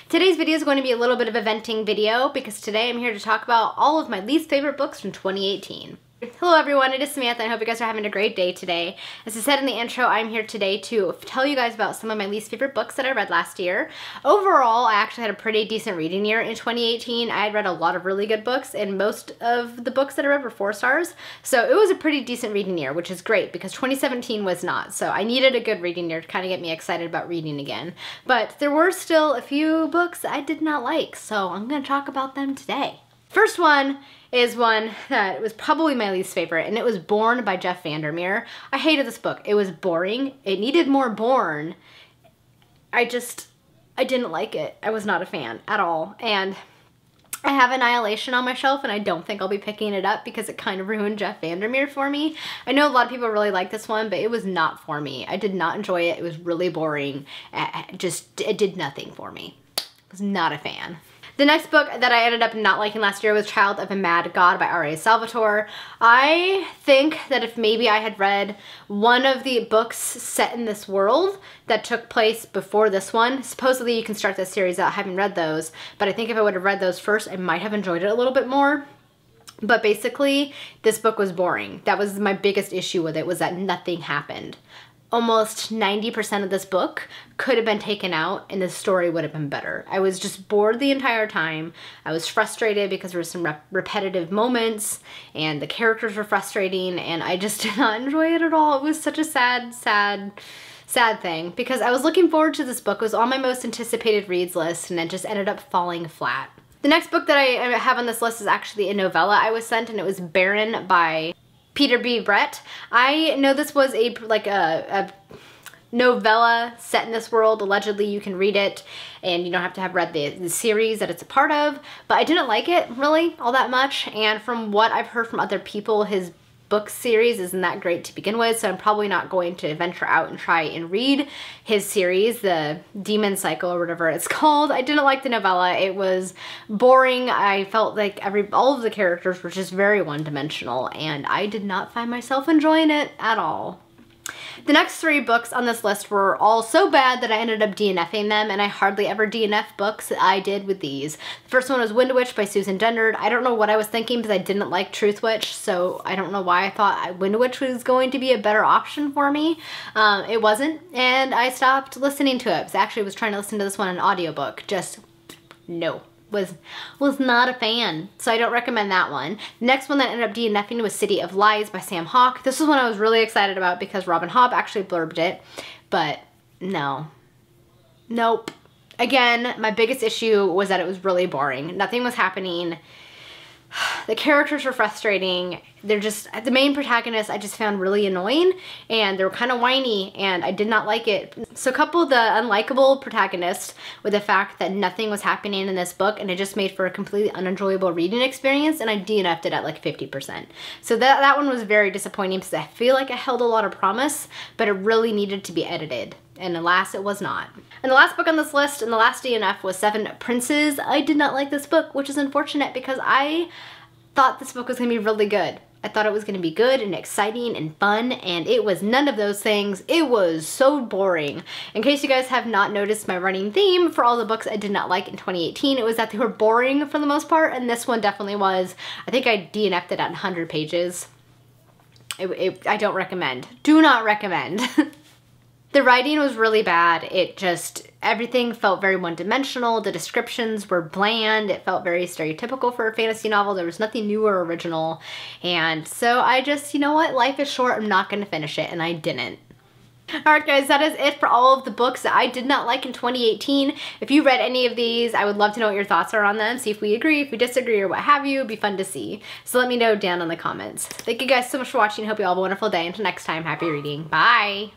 Today's video is going to be a little bit of a venting video because today I'm here to talk about all of my least favorite books from 2018. Hello everyone, it is Samantha and I hope you guys are having a great day today. As I said in the intro, I'm here today to tell you guys about some of my least favorite books that I read last year. Overall, I actually had a pretty decent reading year in 2018. I had read a lot of really good books and most of the books that I read were 4 stars. So it was a pretty decent reading year, which is great because 2017 was not. So I needed a good reading year to kind of get me excited about reading again. But there were still a few books I did not like, so I'm going to talk about them today. First one is one that was probably my least favorite, and it was Born by Jeff Vandermeer. I hated this book. It was boring. It needed more Born. I didn't like it. I was not a fan at all. And I have Annihilation on my shelf, and I don't think I'll be picking it up because it kind of ruined Jeff Vandermeer for me. I know a lot of people really like this one, but it was not for me. I did not enjoy it. It was really boring. It did nothing for me. I was not a fan. The next book that I ended up not liking last year was Child of a Mad God by R.A. Salvatore. I think that if maybe I had read one of the books set in this world that took place before this one, supposedly you can start this series out, I haven't read those, but I think if I would have read those first, I might have enjoyed it a little bit more. But basically, this book was boring. That was my biggest issue with it, was that nothing happened. Almost 90% of this book could have been taken out and the story would have been better. I was just bored the entire time. I was frustrated because there were some repetitive moments and the characters were frustrating and I just did not enjoy it at all. It was such a sad thing because I was looking forward to this book. It was on my most anticipated reads list and it just ended up falling flat. The next book that I have on this list is actually a novella I was sent, and it was Barren by Peter B. Brett. I know this was a novella set in this world. Allegedly, you can read it and you don't have to have read the series that it's a part of, but I didn't like it really all that much. And from what I've heard from other people, his book series isn't that great to begin with, so I'm probably not going to venture out and try and read his series, the Demon Cycle or whatever it's called. I didn't like the novella. It was boring. I felt like all of the characters were just very one-dimensional, and I did not find myself enjoying it at all. The next 3 books on this list were all so bad that I ended up DNFing them, and I hardly ever DNF books. I did with these. The first one was Wind Witch by Susan Dennard. I don't know what I was thinking because I didn't like Truth Witch, so I don't know why I thought Wind Witch was going to be a better option for me. It wasn't, and I stopped listening to it. I actually was trying to listen to this one in an audiobook. Just no. Was not a fan, so I don't recommend that one. The next one that ended up DNFing was City of Lies by Sam Hawke. This was one I was really excited about because Robin Hobb actually blurbed it, but no. Nope. Again, my biggest issue was that it was really boring. Nothing was happening. The characters were frustrating. They're just, the main protagonist I just found really annoying and they were kind of whiny and I did not like it. So couple the unlikable protagonist with the fact that nothing was happening in this book and it just made for a completely unenjoyable reading experience, and I DNF'd it at like 50%. So that one was very disappointing because I feel like it held a lot of promise, but it really needed to be edited. And alas, it was not. And the last book on this list and the last DNF was Seven Princes. I did not like this book, which is unfortunate because I thought this book was gonna be really good. I thought it was gonna be good and exciting and fun, and it was none of those things. It was so boring. In case you guys have not noticed my running theme for all the books I did not like in 2018, it was that they were boring for the most part, and this one definitely was. I think I DNF'd it at 100 pages. I don't recommend. Do not recommend. The writing was really bad. Everything felt very one-dimensional. The descriptions were bland. It felt very stereotypical for a fantasy novel. There was nothing new or original. And so I just, you know what? Life is short. I'm not going to finish it. And I didn't. Alright guys, that is it for all of the books that I did not like in 2018. If you read any of these, I would love to know what your thoughts are on them. See if we agree, if we disagree, or what have you. It'd be fun to see. So let me know down in the comments. Thank you guys so much for watching. Hope you all have a wonderful day. Until next time, happy reading. Bye!